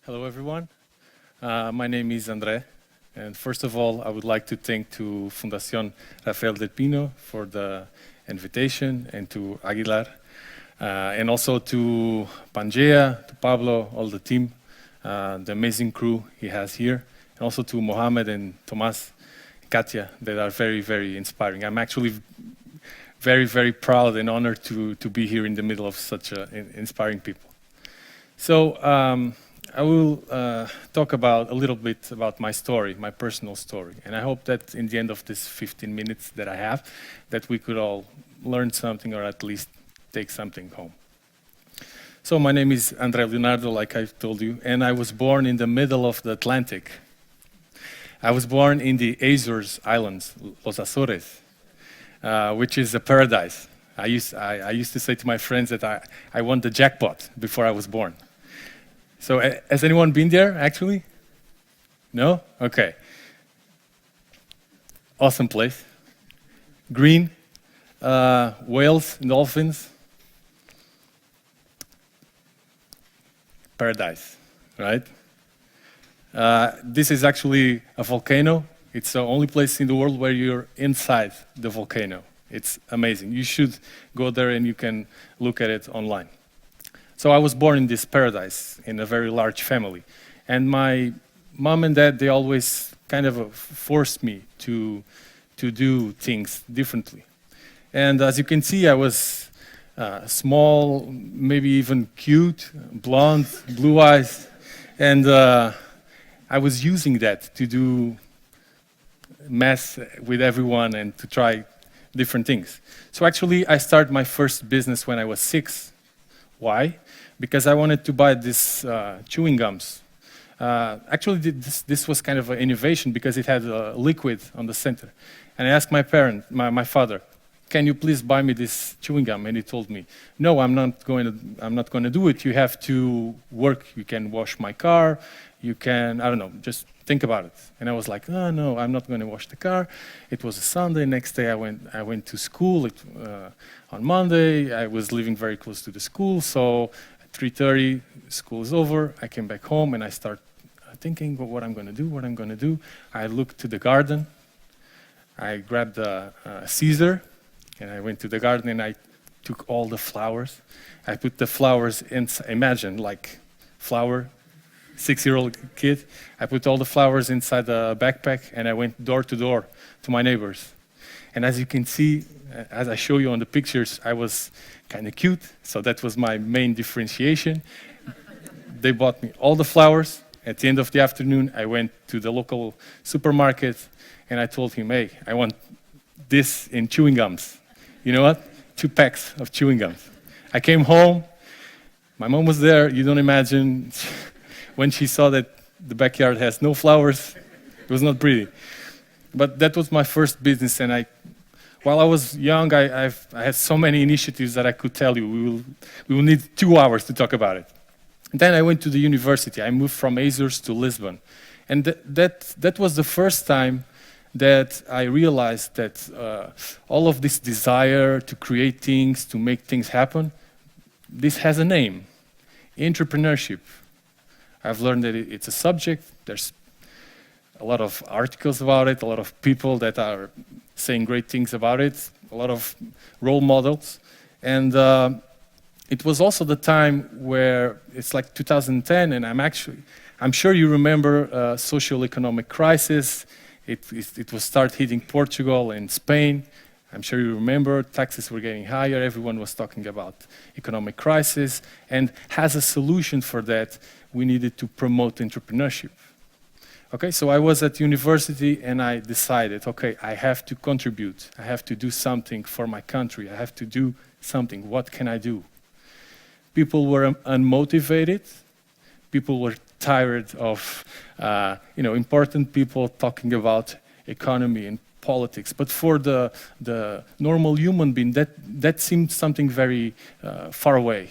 Hello, everyone. My name is André, and first of all, I would like to thank to Fundación Rafael del Pino for the invitation, and to Aguilar, and also to Pangea, to Pablo, all the team, the amazing crew he has here, and also to Mohammed and Tomas, Katia, that are very, very inspiring. I'm actually very, very proud and honored to be here in the middle of such inspiring people. So I will talk about a little bit about my story, my personal story, and I hope that in the end of this 15 minutes that I have, that we could all learn something or at least take something home. So my name is André Leonardo, like I've told you, and I was born in the middle of the Atlantic. I was born in the Azores Islands, Los Azores, which is a paradise. I used to say to my friends that I won the jackpot before I was born. So has anyone been there, actually? No? Okay. Awesome place. Green, whales, dolphins. Paradise, right? This is actually a volcano. It's the only place in the world where you're inside the volcano. It's amazing. You should go there and you can look at it online. So I was born in this paradise in a very large family. And my mom and dad, they always kind of forced me to do things differently. And as you can see, I was small, maybe even cute, blonde, blue eyes. And I was using that to do mess with everyone and to try different things. So actually, I started my first business when I was 6. Why? Because I wanted to buy these chewing gums. Actually, this was kind of an innovation because it had a liquid on the center. And I asked my father, can you please buy me this chewing gum? And he told me, no, I'm not going to do it. You have to work. You can wash my car. You can, I don't know, just think about it. And I was like, oh, no, I'm not going to wash the car. It was a Sunday. Next day, I went to school. On Monday, I was living very close to the school. So at 3:30, school is over. I came back home and I start thinking what I'm going to do. I looked to the garden. I grabbed a Caesar and I went to the garden and I took all the flowers. I put the flowers in, imagine like flower, 6-year-old kid. I put all the flowers inside the backpack and I went door to door to my neighbors. And as you can see, as I show you on the pictures, I was kind of cute, so that was my main differentiation. They bought me all the flowers. At the end of the afternoon, I went to the local supermarket and I told him, hey, I want this in chewing gums. You know what? 2 packs of chewing gums. I came home, my mom was there, you don't imagine. When she saw that the backyard has no flowers, it was not pretty. But that was my first business, and while I was young, I had so many initiatives that I could tell you. We will need 2 hours to talk about it. And then I went to the university. I moved from Azores to Lisbon. And that was the first time that I realized that all of this desire to create things, to make things happen, this has a name, entrepreneurship. I've learned that it's a subject. There's a lot of articles about it, a lot of people that are saying great things about it, a lot of role models. And it was also the time where it's like 2010, and I'm sure you remember social economic crisis. It was start hitting Portugal and Spain. I'm sure you remember taxes were getting higher. Everyone was talking about economic crisis. And as a solution for that, we needed to promote entrepreneurship. Okay, so I was at university and I decided, okay, I have to contribute. I have to do something for my country. I have to do something. What can I do? People were unmotivated. People were tired of important people talking about economy and politics. But for the normal human being, that seemed something very far away.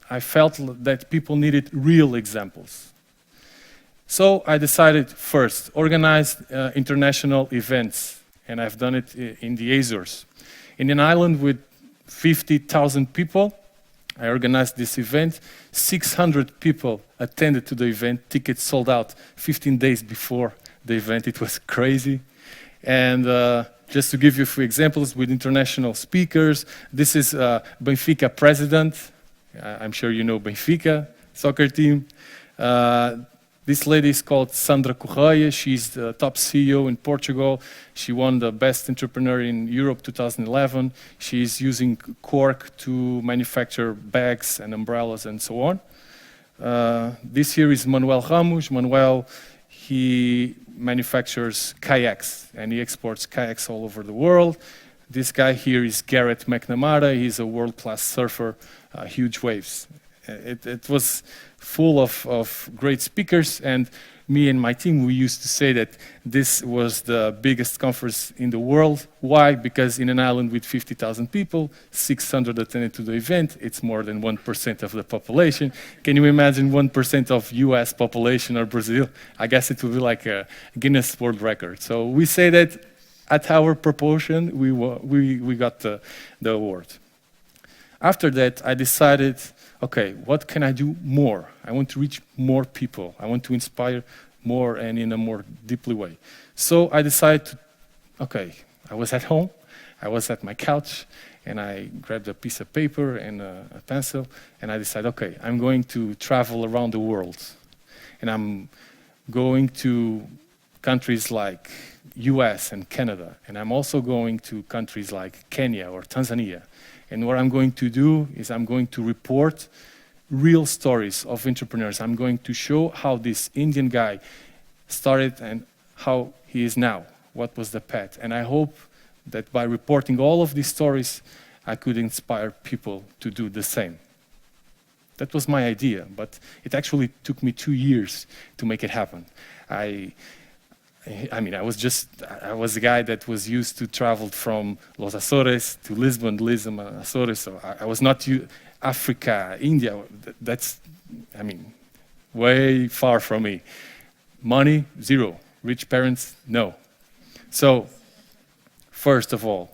I felt that people needed real examples. So I decided first, organize international events, and I've done it in the Azores. In an island with 50,000 people, I organized this event. 600 people attended to the event. Tickets sold out 15 days before the event. It was crazy. And just to give you a few examples with international speakers, this is Benfica president. I'm sure you know Benfica, soccer team. This lady is called Sandra Correia. She's the top CEO in Portugal. She won the Best Entrepreneur in Europe 2011. She's using cork to manufacture bags and umbrellas and so on. This here is Manuel Ramos. Manuel, he manufactures kayaks and he exports kayaks all over the world. This guy here is Garrett McNamara. He's a world-class surfer, huge waves. It was full of great speakers, and me and my team, we used to say that this was the biggest conference in the world. Why? Because in an island with 50,000 people, 600 attended to the event. It's more than 1% of the population. Can you imagine 1% of US population or Brazil? I guess it would be like a Guinness World Record. So we say that at our proportion, we got the award. After that, I decided, okay, what can I do more? I want to reach more people. I want to inspire more and in a more deeply way. So I decided, okay, I was at home, I was at my couch, and I grabbed a piece of paper and a pencil, and I decided, okay, I'm going to travel around the world. And I'm going to countries like US and Canada, and I'm also going to countries like Kenya or Tanzania. And what I'm going to do is I'm going to report real stories of entrepreneurs. I'm going to show how this Indian guy started and how he is now, what was the path. And I hope that by reporting all of these stories, I could inspire people to do the same. That was my idea, but it actually took me 2 years to make it happen. I was a guy that was used to travel from Los Azores to Lisbon, Azores, so I was not Africa, India, that's, way far from me. Money, zero. Rich parents, no. So, first of all,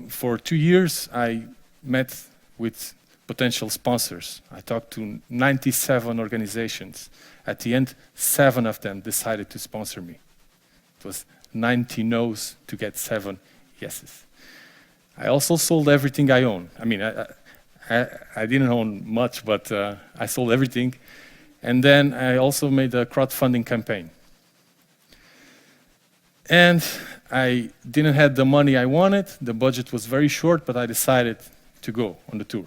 for 2 years, I met with potential sponsors. I talked to 97 organizations. At the end, 7 of them decided to sponsor me. It was 90 no's to get 7 yeses. I also sold everything I own. I didn't own much, but I sold everything. And then I also made a crowdfunding campaign. And I didn't have the money I wanted. The budget was very short, but I decided to go on the tour.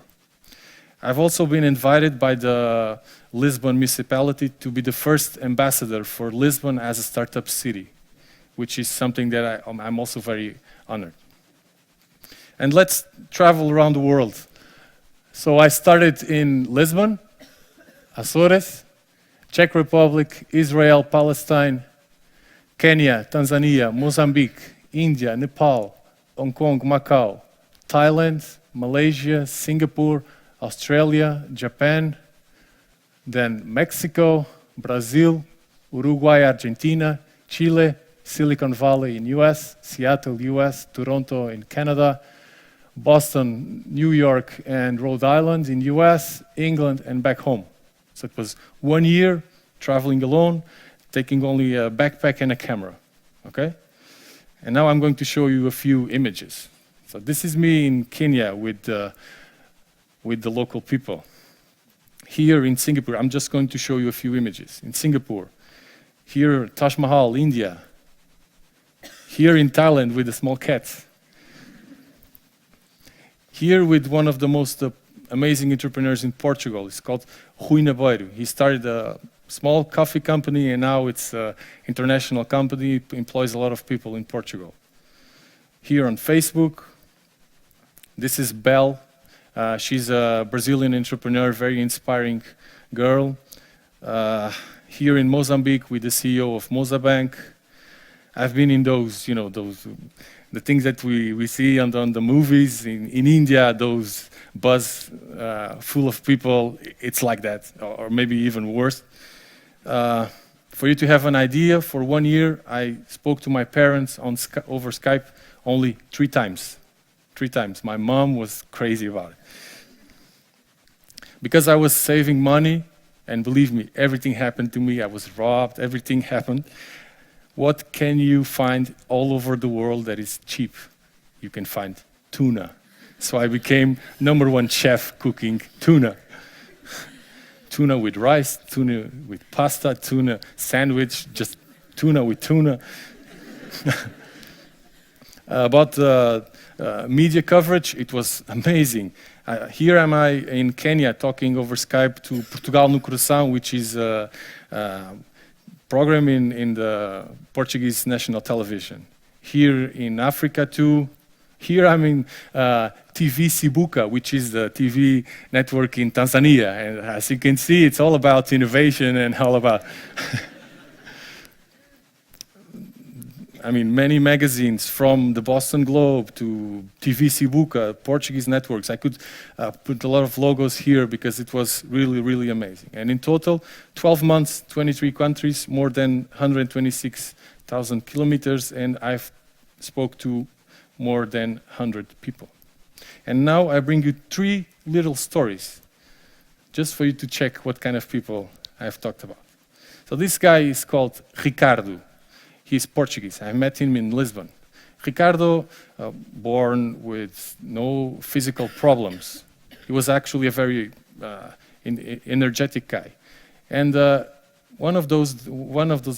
I've also been invited by the Lisbon municipality to be the first ambassador for Lisbon as a startup city, which is something that I'm also very honored. And let's travel around the world. So I started in Lisbon, Azores, Czech Republic, Israel, Palestine, Kenya, Tanzania, Mozambique, India, Nepal, Hong Kong, Macau, Thailand, Malaysia, Singapore, Australia, Japan, then Mexico, Brazil, Uruguay, Argentina, Chile, Silicon Valley in US, Seattle, US, Toronto in Canada, Boston, New York, and Rhode Island in US, England, and back home. So it was 1 year traveling alone, taking only a backpack and a camera, okay? And now I'm going to show you a few images. So this is me in Kenya with the local people. Here in Singapore, I'm just going to show you a few images. In Singapore, here Taj Mahal, India. Here in Thailand with the small cats. Here with one of the most amazing entrepreneurs in Portugal. It's called Rui Nabeiro. He started a small coffee company and now it's an international company. It employs a lot of people in Portugal. Here on Facebook, this is Belle. She's a Brazilian entrepreneur, very inspiring girl. Here in Mozambique with the CEO of Mozabank. I've been in those, the things that we see on the movies. In India, those bus full of people, it's like that, or maybe even worse. For you to have an idea, for 1 year, I spoke to my parents over Skype only 3 times. 3 times. My mom was crazy about it. Because I was saving money, and believe me, everything happened to me. I was robbed, everything happened. What can you find all over the world that is cheap? You can find tuna. So I became #1 chef cooking tuna. Tuna with rice, tuna with pasta, tuna sandwich, just tuna with tuna. About media coverage, it was amazing. Here am I in Kenya talking over Skype to Portugal no Coração, which is a program in the Portuguese national television. Here in Africa too. Here I'm in TV Sibuka, which is the TV network in Tanzania. And as you can see, it's all about innovation and all about I mean, many magazines from the Boston Globe to TV Sibuka, Portuguese networks. I could put a lot of logos here because it was really, really amazing. And in total, 12 months, 23 countries, more than 126,000 kilometers, and I've spoke to more than 100 people. And now I bring you 3 little stories, just for you to check what kind of people I've talked about. So this guy is called Ricardo. He's Portuguese. I met him in Lisbon. Ricardo, born with no physical problems. He was actually a very energetic guy. And one of those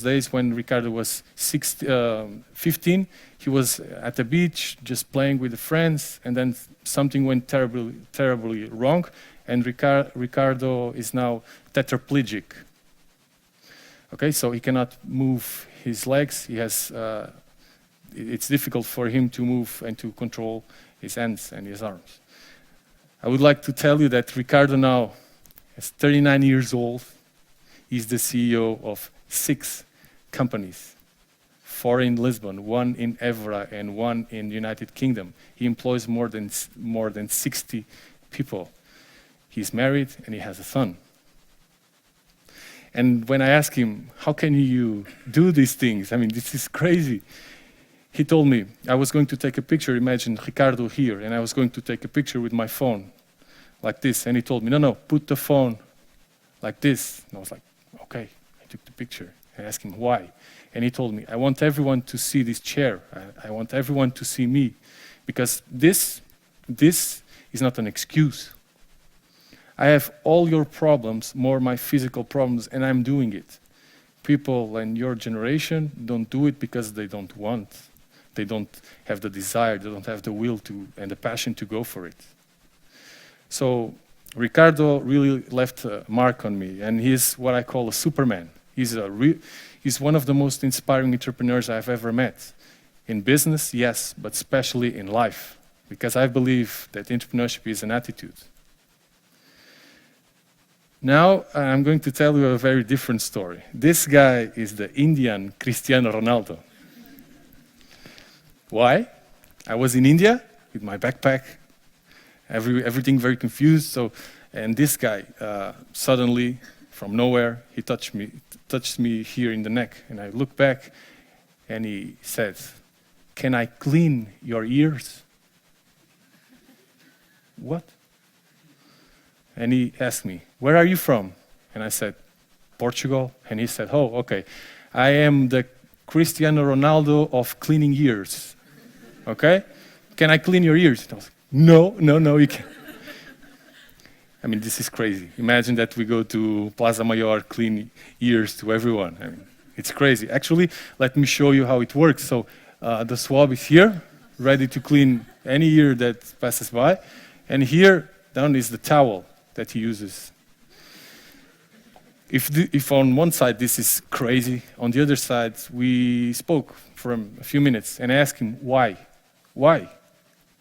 days when Ricardo was 15, he was at the beach just playing with the friends, and then something went terribly wrong, and Ricardo is now tetraplegic. Okay, so he cannot move his legs. He has, it's difficult for him to move and to control his hands and his arms. I would like to tell you that Ricardo now is 39 years old. He's the CEO of 6 companies, 4 in Lisbon, 1 in Évora, and 1 in the United Kingdom. He employs more than 60 people. He's married and he has a son. And when I asked him, how can you do these things? I mean, this is crazy. He told me, I was going to take a picture, imagine Ricardo here, and I was going to take a picture with my phone, like this. And he told me, no, put the phone like this. And I was like, okay, I took the picture. I asked him why. And he told me, I want everyone to see this chair. I want everyone to see me. Because this is not an excuse. I have all your problems, more my physical problems, and I'm doing it. People in your generation don't do it because they don't want. They don't have the desire, they don't have the will to and the passion to go for it. So Ricardo really left a mark on me, and he's what I call a Superman. He's one of the most inspiring entrepreneurs I've ever met. In business, yes, but especially in life, because I believe that entrepreneurship is an attitude. Now, I'm going to tell you a very different story. This guy is the Indian Cristiano Ronaldo. Why? I was in India with my backpack, everything very confused. And this guy, suddenly, from nowhere, he touched me here in the neck. And I looked back, and he said, "Can I clean your ears?" What? And he asked me, "Where are you from?" And I said, "Portugal." And he said, "Oh, okay. I am the Cristiano Ronaldo of cleaning ears. Okay? Can I clean your ears?" And I was like, no, you can't. I mean, this is crazy. Imagine that we go to Plaza Mayor, clean ears to everyone. I mean, it's crazy. Actually, let me show you how it works. So the swab is here, ready to clean any ear that passes by. And here down is the towel that he uses. If on one side this is crazy, on the other side we spoke for a few minutes and I asked him why.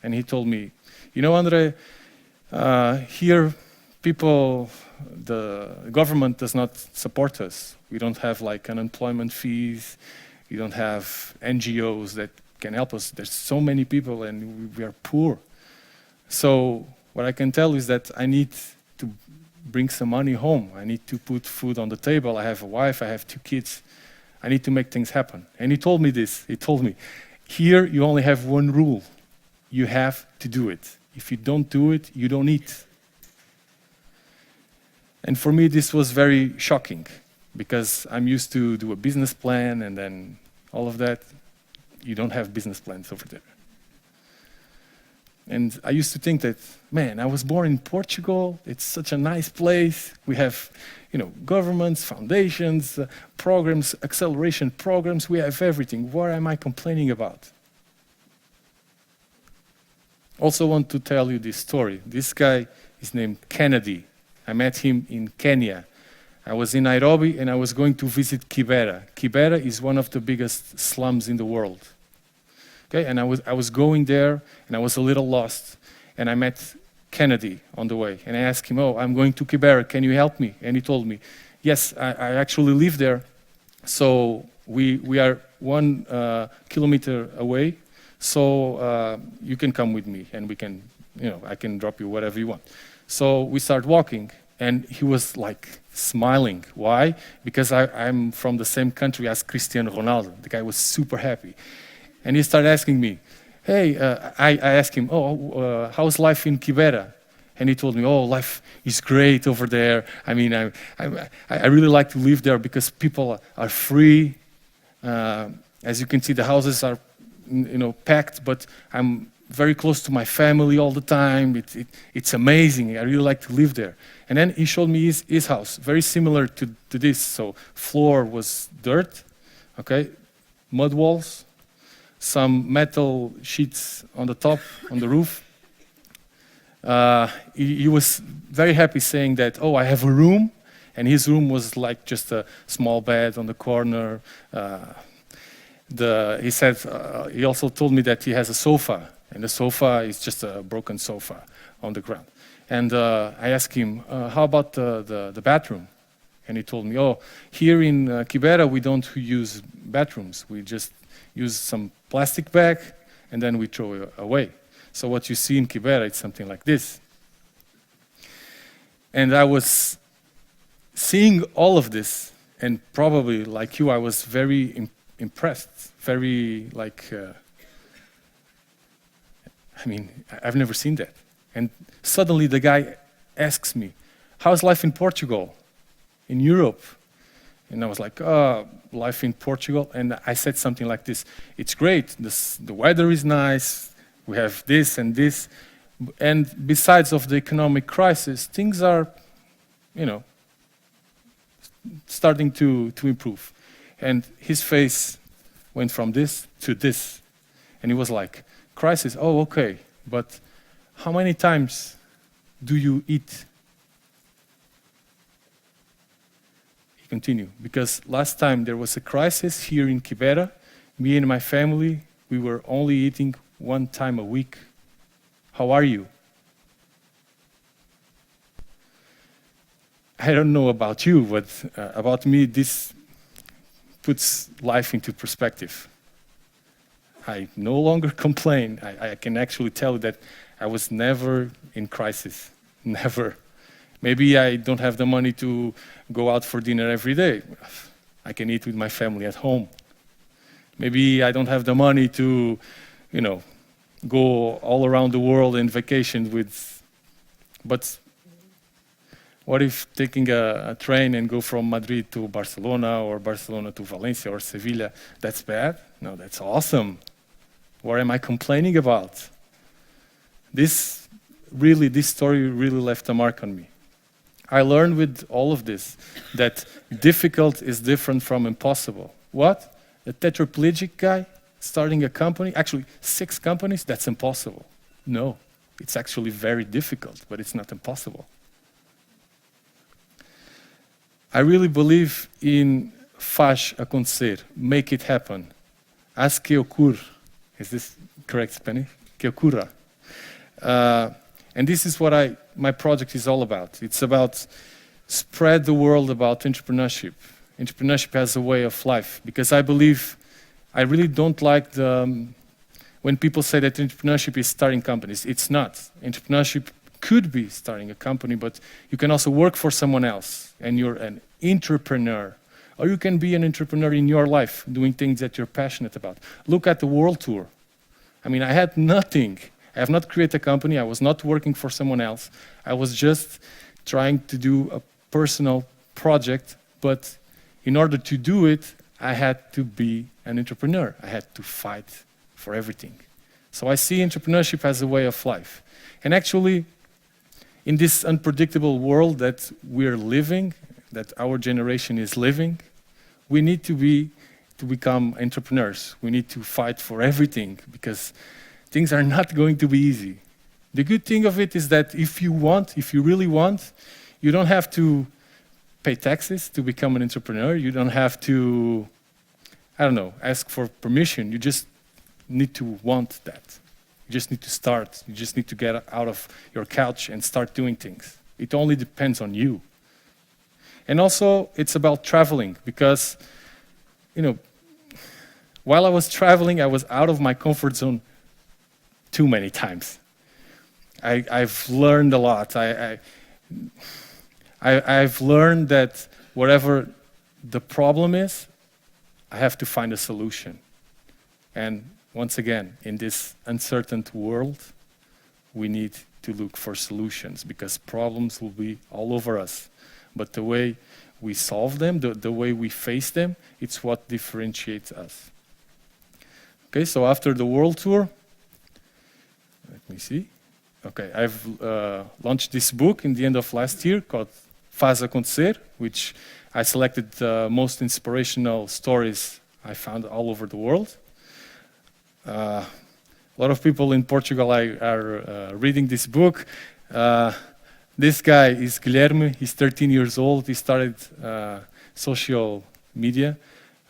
And he told me, you know, André, here people, the government does not support us. We don't have like unemployment fees. We don't have NGOs that can help us. There's so many people and we are poor. So what I can tell is that I need to bring some money home. I need to put food on the table. I have a wife, I have 2 kids. I need to make things happen. And he told me this. He told me, here you only have one rule. You have to do it. If you don't do it, you don't eat. And for me, this was very shocking because I'm used to do a business plan and then all of that. You don't have business plans over there. And I used to think that, man, I was born in Portugal. It's such a nice place. We have, governments, foundations, programs, acceleration programs. We have everything. What am I complaining about? Also want to tell you this story. This guy is named Kennedy. I met him in Kenya. I was in Nairobi and I was going to visit Kibera. Kibera is one of the biggest slums in the world. Okay, and I was going there and I was a little lost. And I met Kennedy on the way. And I asked him, I'm going to Kibera, can you help me? And he told me, yes, I actually live there. So we are 1 kilometer away. So you can come with me and we can, I can drop you whatever you want. So we start walking and he was like smiling. Why? Because I'm from the same country as Cristiano Ronaldo. The guy was super happy. And he started asking me, hey, I asked him, how's life in Kibera? And he told me, life is great over there. I mean, I really like to live there because people are free. As you can see, the houses are, packed, but I'm very close to my family all the time. It's amazing. I really like to live there. And then he showed me his house, very similar to this. So floor was dirt, okay, mud walls, some metal sheets on the top, on the roof. He was very happy saying that, I have a room, and his room was like just a small bed on the corner. He said, he also told me that he has a sofa, and the sofa is just a broken sofa on the ground. And I asked him, how about the bathroom? And he told me, here in Kibera, we don't use bathrooms. We just use some plastic bag, and then we throw it away. So what you see in Kibera, it's something like this. And I was seeing all of this, and probably like you, I was very impressed, very I've never seen that. And suddenly the guy asks me, how's life in Portugal, in Europe? And I was like, life in Portugal. And I said something like this, it's great, the weather is nice, we have this and this. And besides of the economic crisis, things are, starting to improve. And his face went from this to this. And he was like, crisis, okay, but how many times do you eat? Continue, because last time there was a crisis here in Kibera, me and my family, we were only eating 1 time a week. How are you? I don't know about you, but about me, this puts life into perspective. I no longer complain. I can actually tell you that I was never in crisis, never. Maybe I don't have the money to go out for dinner every day. I can eat with my family at home. Maybe I don't have the money to, go all around the world in vacation with, but what if taking a train and go from Madrid to Barcelona or Barcelona to Valencia or Sevilla, that's bad? No, that's awesome. What am I complaining about? This story really left a mark on me. I learned with all of this that difficult is different from impossible. What? A tetraplegic guy starting a company, actually 6 companies, that's impossible. No, it's actually very difficult, but it's not impossible. I really believe in faz acontecer, make it happen. Haz que ocurra. Is this correct Spanish? Que ocurra. And this is what my project is all about. It's about spread the word about entrepreneurship. Entrepreneurship as a way of life, because I really don't like when people say that entrepreneurship is starting companies. It's not. Entrepreneurship could be starting a company, but you can also work for someone else, and you're an entrepreneur. Or you can be an entrepreneur in your life, doing things that you're passionate about. Look at the world tour. I mean, I had nothing. I have not created a company. I was not working for someone else. I was just trying to do personal project, but in order to do it, I had to be an entrepreneur. I had to fight for everything. So I see entrepreneurship as a way of life. And actually, in this unpredictable world that we're living, that our generation is living, we need to become entrepreneurs. We need to fight for everything because things are not going to be easy. The good thing of it is that if you really want, you don't have to pay taxes to become an entrepreneur. You don't have to, ask for permission. You just need to want that. You just need to start. You just need to get out of your couch and start doing things. It only depends on you. And also, it's about traveling because, while I was traveling, I was out of my comfort zone too many times. I've learned a lot. I've learned that whatever the problem is, I have to find a solution. And once again, in this uncertain world, we need to look for solutions because problems will be all over us. But the way we solve them, the way we face them, it's what differentiates us. Okay, so after the world tour, let me see. Okay, I've launched this book in the end of last year called Acontecer, which I selected the most inspirational stories I found all over the world. A lot of people in Portugal are reading this book. This guy is Guilherme. He's 13 years old. He started a social media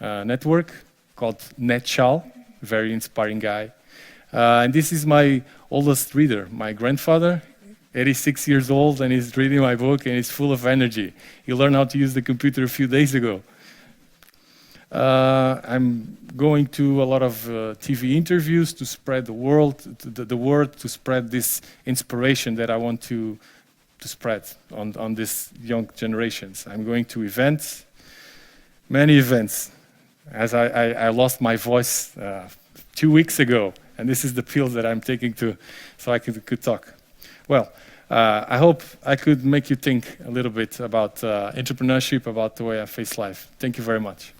network called Netchal, very inspiring guy. And this is my oldest reader, my grandfather, 86 years old, and he's reading my book, and he's full of energy. He learned how to use the computer a few days ago. I'm going to a lot of TV interviews to spread the word, to spread this inspiration that I want to spread on these young generations. I'm going to events, many events, as I lost my voice 2 weeks ago, and this is the pills that I'm taking so I could talk. Well, I hope I could make you think a little bit about entrepreneurship, about the way I face life. Thank you very much.